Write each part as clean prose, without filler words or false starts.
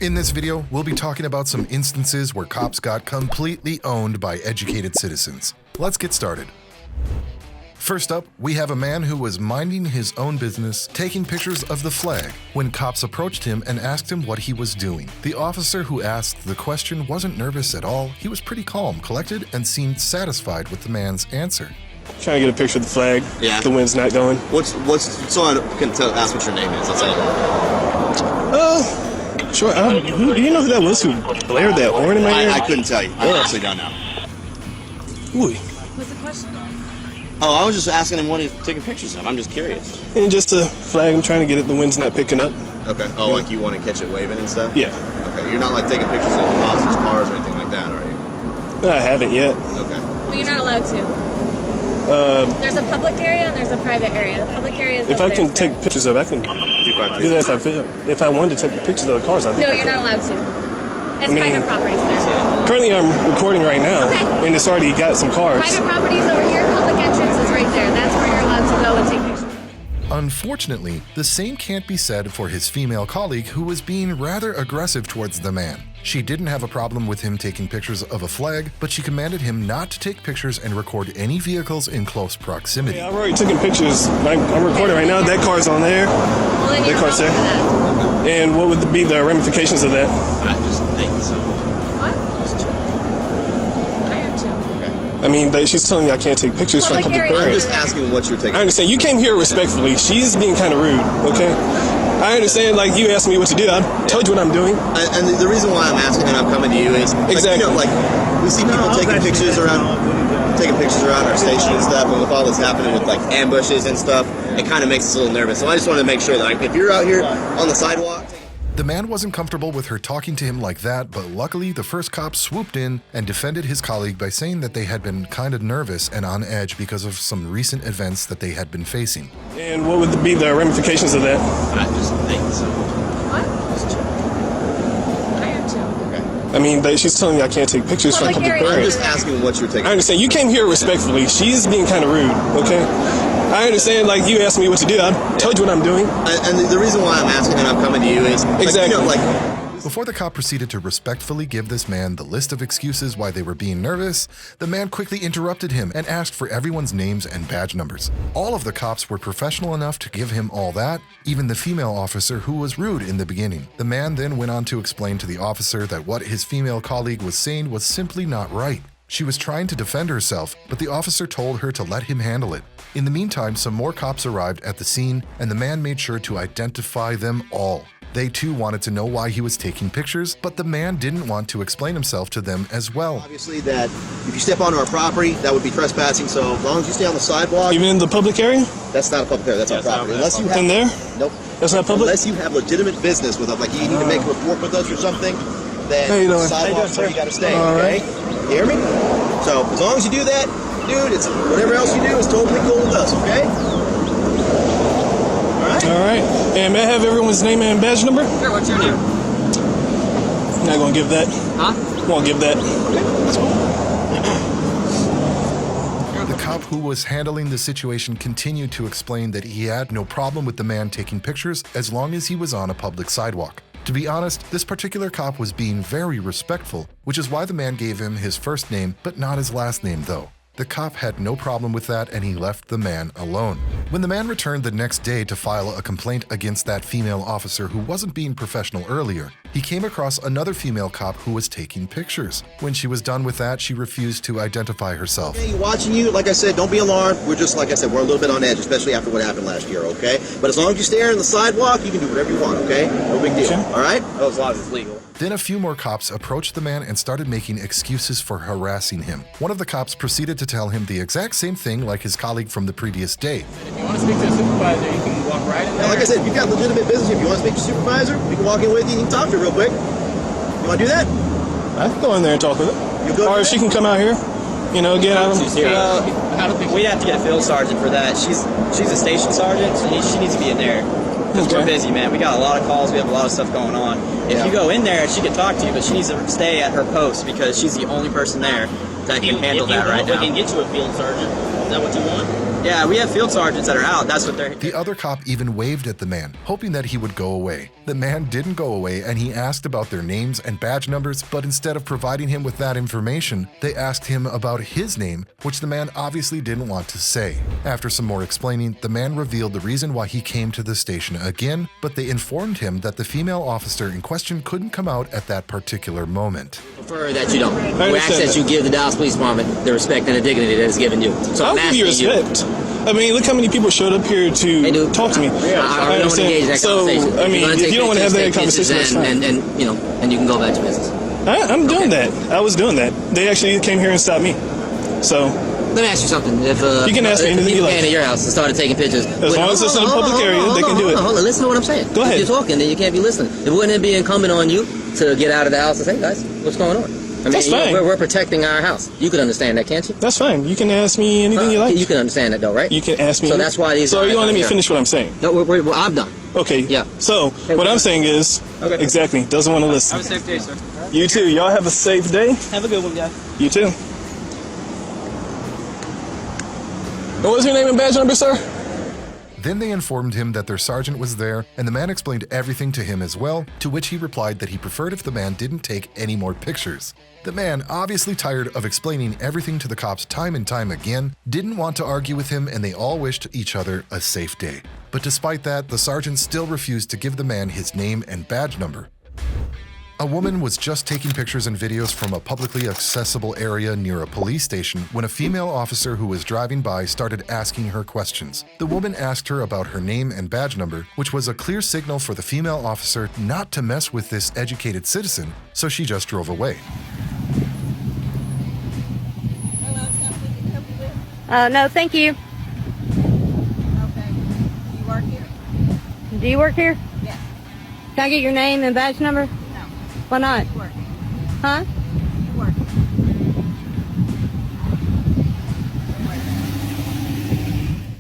In this video, we'll be talking about some instances where cops got completely owned by educated citizens. Let's get started. First up, we have a man who was minding his own business, taking pictures of the flag, when cops approached him and asked him what he was doing. The officer who asked the question wasn't nervous at all. He was pretty calm, collected, and seemed satisfied with the man's answer. Trying to get a picture of the flag. Yeah. The wind's not going. What's so I can ask what your name is? I'll tell you. Sure. Do you know who that was who blared that horn in my ear? I couldn't tell you. I honestly don't know. Ooh. What's the question? Oh, I was just asking him what he's taking pictures of. I'm just curious. And just a flag. I'm trying to get it. The wind's not picking up. Okay. Oh, like you want to catch it waving and stuff? Yeah. Okay. You're not like taking pictures of officers' cars or anything like that, are you? I haven't yet. Okay. Well, you're not allowed to. There's a public area and there's a private area. The public area is If I can take pictures of it, I can do that if I wanted to take the pictures of the cars. No, you're not allowed to. It's private properties there. Currently, I'm recording right now, Okay. and it's already got some cars. Private properties over here, public entrance is right there. That's where you're allowed to go and take pictures. Unfortunately, the same can't be said for his female colleague who was being rather aggressive towards the man. She didn't have a problem with him taking pictures of a flag, but she commanded him not to take pictures and record any vehicles in close proximity. Yeah, I've already taken pictures. I'm recording right now. That car's on there. Well, then That you're car's wrong there. for that. And what would be the ramifications of that? I just think so. What? I am too. I mean, she's telling me I can't take pictures from Public public area. I'm areas. just asking what you're taking. I understand. You came here respectfully. She's being kind of rude, okay? I understand, like, you asked me what to do. I told you what I'm doing. And the reason why I'm asking and I'm coming to you is, like, Exactly. you know, like, we see people taking pictures around our station and stuff, and with all that's happening with, like, ambushes and stuff, it kind of makes us a little nervous. So I just want to make sure that, like, if you're out here on the sidewalk... The man wasn't comfortable with her talking to him like that, but luckily the first cop swooped in and defended his colleague by saying that they had been kind of nervous and on edge because of some recent events that they had been facing. And what would be the ramifications of that? I just think so. What? I am too. I mean, she's telling me I can't take pictures from Public public area. I'm areas. just asking what you're taking. I understand. You came here respectfully. She's being kind of rude, okay? I understand, like, you asked me what to do. I told you what I'm doing. And the reason why I'm asking and I'm coming to you is, like, Exactly. you know, like... Before the cop proceeded to respectfully give this man the list of excuses why they were being nervous, the man quickly interrupted him and asked for everyone's names and badge numbers. All of the cops were professional enough to give him all that, even the female officer who was rude in the beginning. The man then went on to explain to the officer that what his female colleague was saying was simply not right. She was trying to defend herself, but the officer told her to let him handle it. In the meantime, some more cops arrived at the scene, and the man made sure to identify them all. They too wanted to know why he was taking pictures, but the man didn't want to explain himself to them as well. Obviously that if you step onto our property, that would be trespassing, so as long as you stay on the sidewalk... Even in the public area? That's not a public area, that's our property. Unless you have... In there? Nope. That's not public? Unless you have legitimate business with us, like you need to make a report with us or something, then How you doing? the sidewalk's where you gotta stay, All okay? You hear me? So, as long as you do that, dude, it's whatever else you do is totally cool with us, okay? All right. And may I have everyone's name and badge number? Sure, what's your name? Not going to give that. Huh? Won't give that. The cop who was handling the situation continued to explain that he had no problem with the man taking pictures as long as he was on a public sidewalk. To be honest, this particular cop was being very respectful, which is why the man gave him his first name, but not his last name though. The cop had no problem with that and he left the man alone. When the man returned the next day to file a complaint against that female officer who wasn't being professional earlier, he came across another female cop who was taking pictures. When she was done with that, she refused to identify herself. Hey, watching you, like I said, don't be alarmed. We're just, like I said, we're a little bit on edge, especially after what happened last year, okay? But as long as you stay on the sidewalk, you can do whatever you want, okay? No big deal, all right? Oh, as long as it's legal. Then a few more cops approached the man and started making excuses for harassing him. One of the cops proceeded to tell him the exact same thing like his colleague from the previous day. If you want to speak to a supervisor, you can walk right in there. Now, like I said, if you've got legitimate business, if you want to speak to your supervisor, we can walk in with you and you can talk to her real quick. You want to do that? I can go in there and talk with her. You good Or with if she that? can come out here, you know, get out of I don't think We'd have to get a field sergeant for that. She's a station sergeant, so she needs to be in there. Because we're busy, man. We got a lot of calls. We have a lot of stuff going on. If you go in there, she can talk to you, but she needs to stay at her post because she's the only person there that can handle that right now. We can get you a field sergeant. Is that what you want? Yeah, we have field sergeants that are out. That's what they're. The other cop even waved at the man, hoping that he would go away. The man didn't go away, and he asked about their names and badge numbers, but instead of providing him with that information, they asked him about his name, which the man obviously didn't want to say. After some more explaining, the man revealed the reason why he came to the station again, but they informed him that the female officer in question couldn't come out at that particular moment. Prefer that you don't. We ask understand that you give the Dallas Police Department the respect and the dignity that is given you. So I'll I'm give you asking respect. I mean, look how many people showed up here They do. to talk to me. I really don't want to engage in that So, conversation. I mean, if you don't want to have that conversation, that's fine. and you know, and you can go about your business. I'm doing that. I was doing that. They actually came here and stopped me. So, Let me ask you something. If You can ask me anything you people like. came to your house and started taking pictures, As long as it's in a public area, they can do it. Hold on, listen to what I'm saying. Go ahead. If you're talking, then you can't be listening. Wouldn't it be incumbent on you to get out of the house and say, hey guys, what's going on? I mean, That's fine. We're protecting our house. You could understand that, can't you? that's fine. You can ask me anything you like. You can understand that, though, right? You can ask me. So that's why these. So, are you want to let me here. finish what I'm saying? No, I'm done. Okay. Yeah. So, what I'm saying is, exactly, doesn't want to listen. Have a safe day, sir. You too. Y'all have a safe day. Have a good one, guys. You too. What was your name and badge number, sir? Then they informed him that their sergeant was there, and the man explained everything to him as well, to which he replied that he preferred if the man didn't take any more pictures. The man, obviously tired of explaining everything to the cops time and time again, didn't want to argue with him, and they all wished each other a safe day. But despite that, the sergeant still refused to give the man his name and badge number. A woman was just taking pictures and videos from a publicly accessible area near a police station when a female officer who was driving by started asking her questions. The woman asked her about her name and badge number, which was a clear signal for the female officer not to mess with this educated citizen, so she just drove away. No, thank you. Okay. You work here? Do you work here? Yes. Can I get your name and badge number? No. Why not? You work. Huh? You work.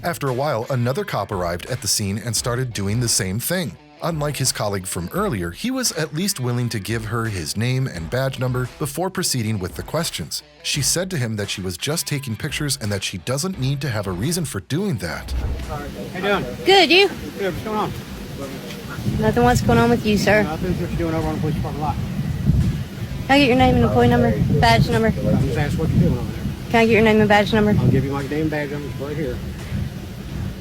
After a while, another cop arrived at the scene and started doing the same thing. Unlike his colleague from earlier, he was at least willing to give her his name and badge number before proceeding with the questions. She said to him that she was just taking pictures and that she doesn't need to have a reason for doing that. How you doing? Good, you? Good. What's going on? Nothing. What's going on with you, sir? Nothing. What you doing over on the police department lot? Can I get your name and employee number, badge number? I'm just asking what you're doing over there. Can I get your name and badge number? I'll give you my name and badge number right here.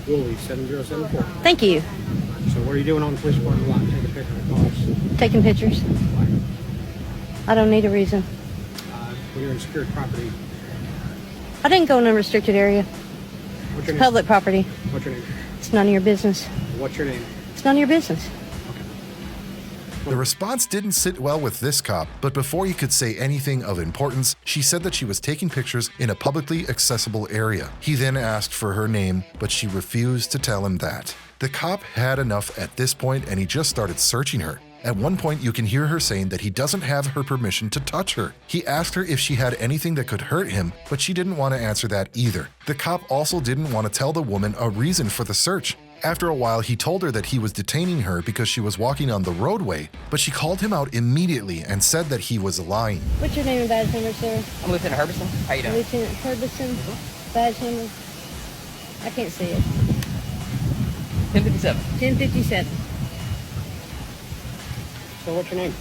Willie 7074. Thank you. So what are you doing on the police department lot? Taking pictures of cars. Taking pictures. I don't need a reason. When you're in secured property. I didn't go in a restricted area. What's your name? Public property. What's your name? It's none of your business. What's your name? It's none of your business. The response didn't sit well with this cop, but before he could say anything of importance, she said that she was taking pictures in a publicly accessible area. He then asked for her name, but she refused to tell him that. The cop had enough at this point and he just started searching her. At one point, you can hear her saying that he doesn't have her permission to touch her. He asked her if she had anything that could hurt him, but she didn't want to answer that either. The cop also didn't want to tell the woman a reason for the search. After a while, he told her that he was detaining her because she was walking on the roadway, but she called him out immediately and said that he was lying. What's your name and badge number, sir? I'm Lieutenant Herbison. How you doing? Lieutenant Herbison. Badge number? I can't see it. 1057. 1057. So what's your name?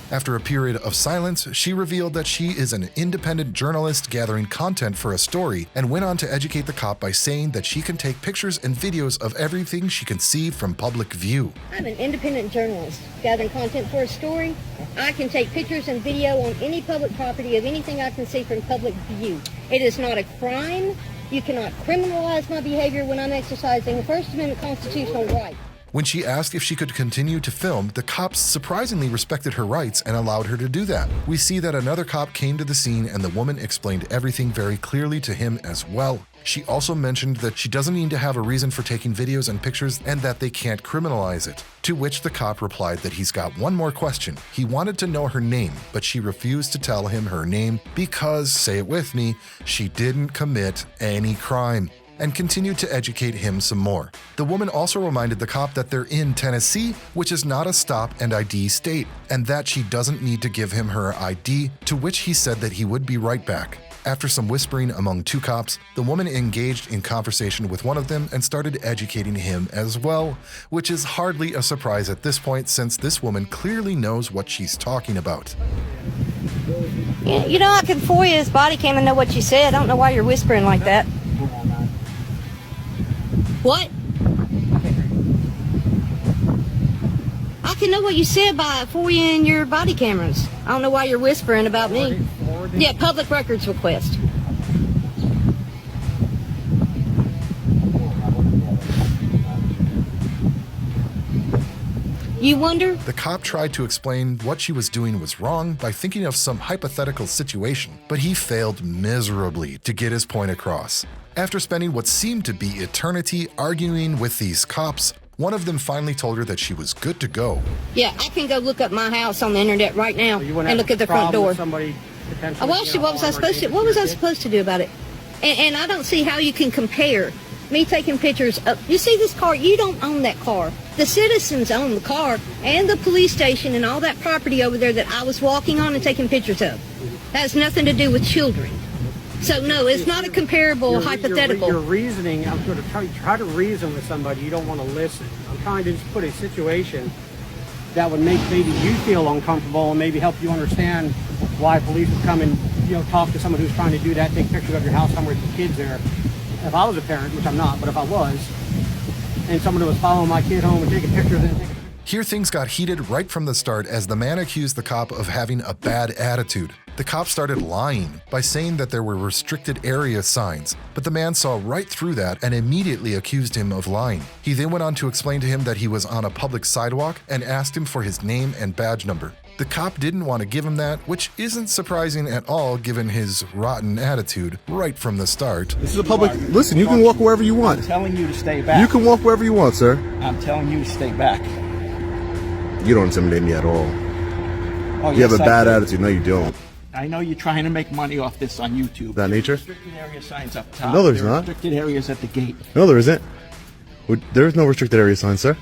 After a period of silence, she revealed that she is an independent journalist gathering content for a story and went on to educate the cop by saying that she can take pictures and videos of everything she can see from public view. I'm an independent journalist gathering content for a story. I can take pictures and video on any public property of anything I can see from public view. It is not a crime. You cannot criminalize my behavior when I'm exercising a First Amendment constitutional right. When she asked if she could continue to film, the cops surprisingly respected her rights and allowed her to do that. We see that another cop came to the scene and the woman explained everything very clearly to him as well. She also mentioned that she doesn't need to have a reason for taking videos and pictures and that they can't criminalize it. To which the cop replied that he's got one more question. He wanted to know her name, but she refused to tell him her name because, say it with me, she didn't commit any crime, and continued to educate him some more. The woman also reminded the cop that they're in Tennessee, which is not a stop and ID state, and that she doesn't need to give him her ID, to which he said that he would be right back. After some whispering among two cops, the woman engaged in conversation with one of them and started educating him as well, which is hardly a surprise at this point since this woman clearly knows what she's talking about. Yeah, you know, I can FOIA his body cam and know what you said. I don't know why you're whispering like that. What? I can know what you said by FOIAing your body cameras. I don't know why you're whispering about me. Yeah, public records request. You wonder? The cop tried to explain what she was doing was wrong by thinking of some hypothetical situation, but he failed miserably to get his point across. After spending what seemed to be eternity arguing with these cops, one of them finally told her that she was good to go. Yeah, I can go look up my house on the internet right now and look at the front door. Well, what was I supposed to? What was I supposed to do about it? And I don't see how you can compare me taking pictures of. You see this car? You don't own that car. The citizens own the car and the police station and all that property over there that I was walking on and taking pictures of. That has nothing to do with children. So no, it's not a comparable hypothetical. Your reasoning, I'm going to try to reason with somebody. You don't want to listen. I'm trying to just put a situation that would make maybe you feel uncomfortable and maybe help you understand why police would come and talk to someone who's trying to do that, take pictures of your house somewhere with your kids there. If I was a parent, which I'm not, but if I was, and someone who was following my kid home and taking pictures and Here things got heated right from the start as the man accused the cop of having a bad attitude. The cop started lying by saying that there were restricted area signs, but the man saw right through that and immediately accused him of lying. He then went on to explain to him that he was on a public sidewalk and asked him for his name and badge number. The cop didn't want to give him that, which isn't surprising at all given his rotten attitude right from the start. This is a public... Listen, you can walk wherever you want. I'm telling you to stay back. You can walk wherever you want, sir. I'm telling you to stay back. You don't intimidate me at all. Oh, you have a bad attitude. No, you don't. I know you're trying to make money off this on YouTube. That nature? Restricted area signs up top. No, there's not. Restricted areas at the gate. No, there isn't. There is no restricted area sign, sir.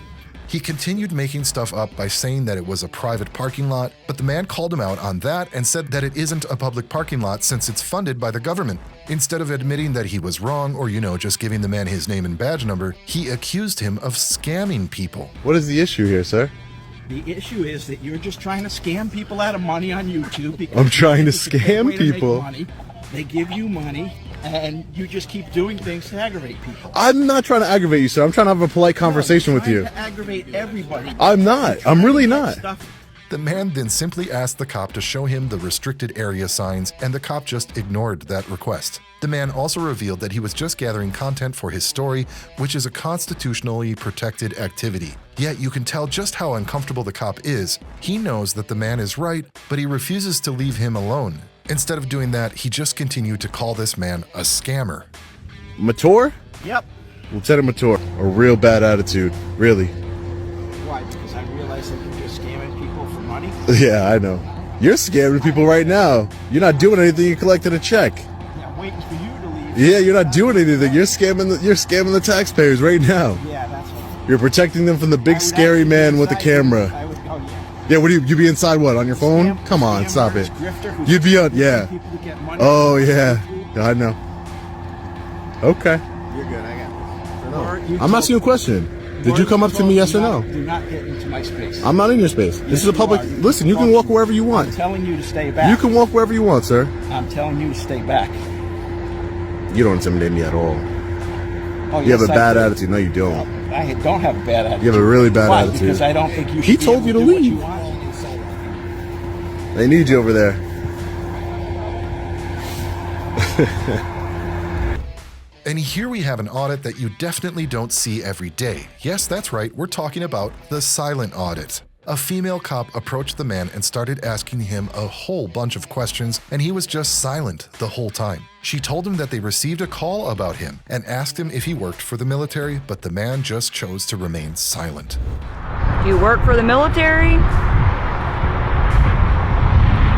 He continued making stuff up by saying that it was a private parking lot, but the man called him out on that and said that it isn't a public parking lot since it's funded by the government. Instead of admitting that he was wrong or, just giving the man his name and badge number, he accused him of scamming people. What is the issue here, sir? The issue is that you're just trying to scam people out of money on YouTube. Because I'm trying to scam people. They give you money, and you just keep doing things to aggravate people. I'm not trying to aggravate you, sir. I'm trying to have a polite conversation with you. To aggravate everybody. I'm not. I'm really not. The man then simply asked the cop to show him the restricted area signs, and the cop just ignored that request. The man also revealed that he was just gathering content for his story, which is a constitutionally protected activity. Yet you can tell just how uncomfortable the cop is. He knows that the man is right, but he refuses to leave him alone. Instead of doing that, he just continued to call this man a scammer. Mature? Yep. Lieutenant Mature. A real bad attitude. Really. Why? Because I realize that you're just scamming people for money? Yeah, I know. You're scamming people right now. You're not doing anything. You collected a check. Yeah, waiting for you to leave. Yeah, you're not doing anything. You're scamming the taxpayers right now. Yeah, that's what. You're protecting them from the big scary man with the camera. Yeah, what do you be inside what, on your phone? Come on, stop it. You'd be on, yeah. Oh, yeah. I know. Okay. You're good, I got this. I'm asking you a question. Did you come up to me, yes or no? Do not get into my space. I'm not in your space. This is a public... Listen, you can walk wherever you want. I'm telling you to stay back. You can walk wherever you want, sir. I'm telling you to stay back. You don't intimidate me at all. Oh, you have a bad attitude. No, you don't. I don't have a bad attitude. You have a really bad attitude. Because I don't think you should. He told you to leave. They need you over there. And here we have an audit that you definitely don't see every day. Yes, that's right, we're talking about the silent audit. A female cop approached the man and started asking him a whole bunch of questions, and he was just silent the whole time. She told him that they received a call about him and asked him if he worked for the military, but the man just chose to remain silent. Do you work for the military?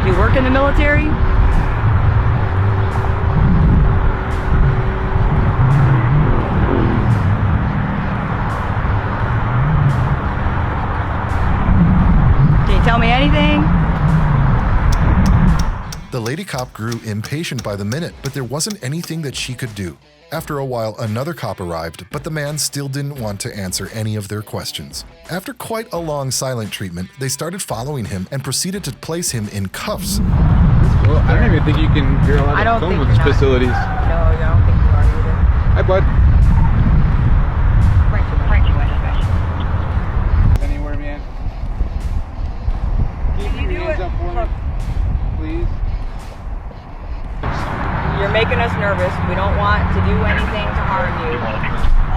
Do you work in the military? Tell me anything? The The lady cop grew impatient by the minute, but there wasn't anything that she could do. After a while, another cop arrived, but the man still didn't want to answer any of their questions. After quite a long silent treatment, they started following him and proceeded to place him in cuffs. Well, I don't even think you're allowed to film with these facilities. No, I don't think you are either. Hi, bud. Anywhere, man. Keep your hands up for me, please. You're making us nervous. We don't want to do anything to harm you.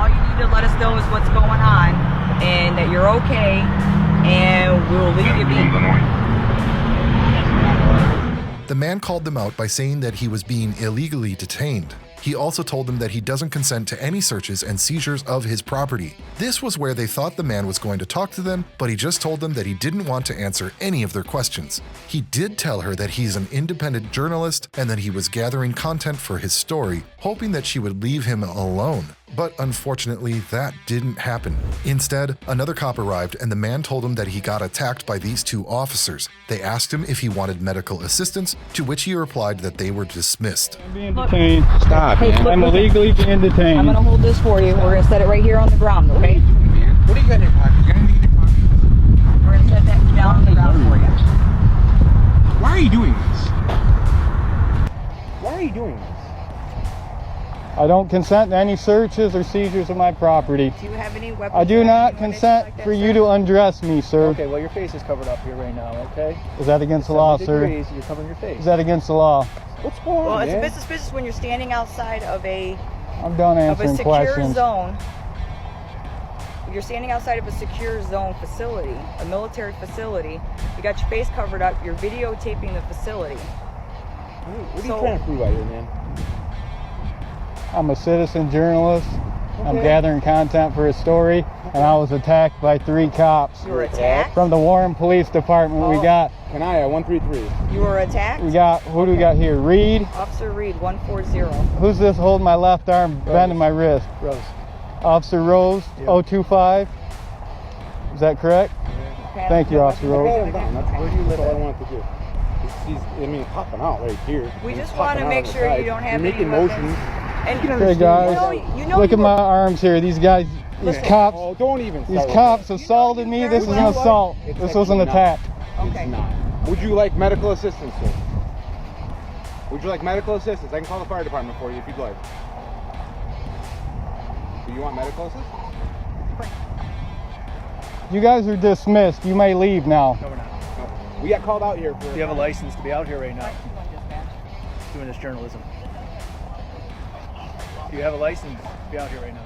All you need to let us know is what's going on and that you're okay, and we'll leave you be. The man called them out by saying that he was being illegally detained. He also told them that he doesn't consent to any searches and seizures of his property. This was where they thought the man was going to talk to them, but he just told them that he didn't want to answer any of their questions. He did tell her that he's an independent journalist and that he was gathering content for his story, hoping that she would leave him alone. But unfortunately, that didn't happen. Instead, another cop arrived and the man told him that he got attacked by these two officers. They asked him if he wanted medical assistance, to which he replied that they were dismissed. I'm being detained. Stop, Hey, man. look, I'm illegally being detained. I'm gonna hold this for you. We're gonna set it right here on the ground, okay? What do you got in your pocket? You got anything in your pocket? We're gonna set that down on the ground for you. Why are you doing this? Why are you doing this? I don't consent to any searches or seizures of my property. Do you have any weapons? I do not consent for you to undress me, sir. Okay, well your face is covered up here right now, okay? Is that against the law, sir? You're covering your face. Is that against the law? What's going on, Well, man? it's a business when you're standing outside of a I'm done answering secure questions. zone. You're standing outside of a secure zone facility, a military facility. You got your face covered up. You're videotaping the facility. What are you trying to prove out here, man? I'm a citizen journalist. I'm Okay. gathering content for a story, and I was attacked by 3 cops. You were attacked? From the Warren Police Department. We got Kanaya 133. You were attacked? who do we got here? Reed. Officer Reed, 140. Who's this holding my left arm, bending my wrist? Rose. Officer Rose, Yeah. 025. Is that correct? Okay, Thank you, Officer Rose. Hold him down. That's what I want to do. He's popping out right here. We He's just want to popping make out sure of you the don't side. have You're any making weapons. motions. And Okay, guys, look at my arms here. These guys, these cops, Oh, don't even these start with cops that. assaulted me. This is an You know assault. It's This was an actually not. attack. Okay. It's not. Would you like medical assistance, sir? Would you like medical assistance? I can call the fire department for you if you'd like. Do you want medical assistance? You guys are dismissed. You may leave now. No, we're not. No. We got called out here for... Do you have a license to be out here right now? Doing this journalism. Do you have a license to be out here right now?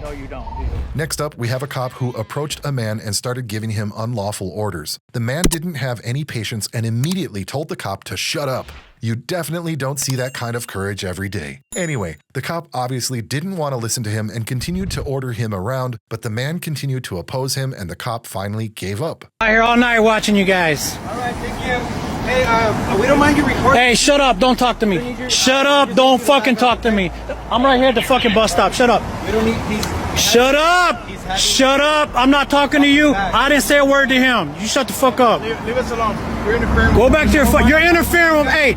No, you don't, do you? Next up, we have a cop who approached a man and started giving him unlawful orders. The man didn't have any patience and immediately told the cop to shut up. You definitely don't see that kind of courage every day. Anyway, the cop obviously didn't want to listen to him and continued to order him around, but the man continued to oppose him and the cop finally gave up. I'm here all night watching you guys. All right, thank you. Hey, we don't mind you recording. Hey, shut up. Don't talk to me. Shut up. Don't fucking talk to me. I'm right here at the fucking bus stop. Shut up. We don't need these. Shut up. Shut up. I'm not talking to you. I didn't say a word to him. You shut the fuck up. Leave us alone. You're interfering. Go back to your fuck. You're interfering with. Hey,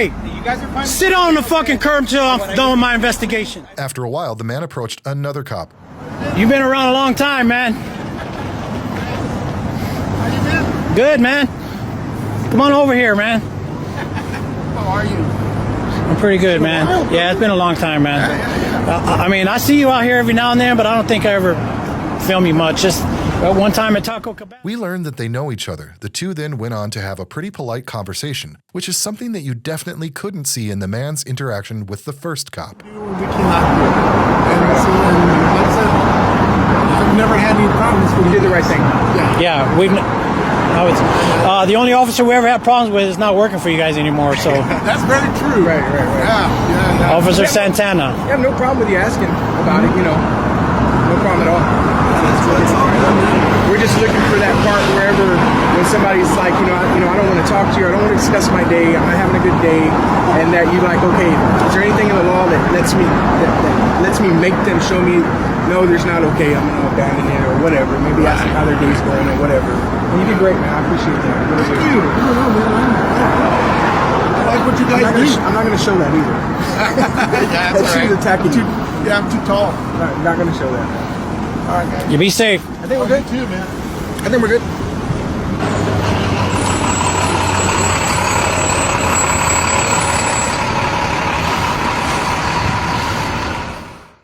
You guys are fine. sit on the fucking curb till I'm done with my investigation. After a while, the man approached another cop. You've been around a long time, man. Good, man. Come on over here, man. How are you? I'm pretty good, man. Yeah, it's been a long time, man. I mean, I see you out here every now and then, but I don't think I ever film you much. Just one time at Taco Cabana. We learned that they know each other. The two then went on to have a pretty polite conversation, which is something that you definitely couldn't see in the man's interaction with the first cop. We cannot do it. And so, like I said, I've never had any problems with You did the right thing. Yeah. We've. The only officer we ever had problems with is not working for you guys anymore. So That's very true. Right. Yeah. Officer Santana. I have no problem with you asking about it, No problem at all. We're just looking for that part wherever when somebody's like, I don't want to talk to you, I don't want to discuss my day, I'm not having a good day, and that you're like, okay, is there anything in the law that lets me make them show me, no, there's not, okay, I'm gonna abandon it or whatever. Maybe ask how their day's going or whatever. And you did great, man. I appreciate that. Really Thank do. you. I don't know, man. I like what you guys do. I'm not gonna show that either. Yeah, That she was attacking you. Yeah, I'm too tall. Not gonna show that. Man. All right, guys. You be safe. I think we're good too, man. I think we're good.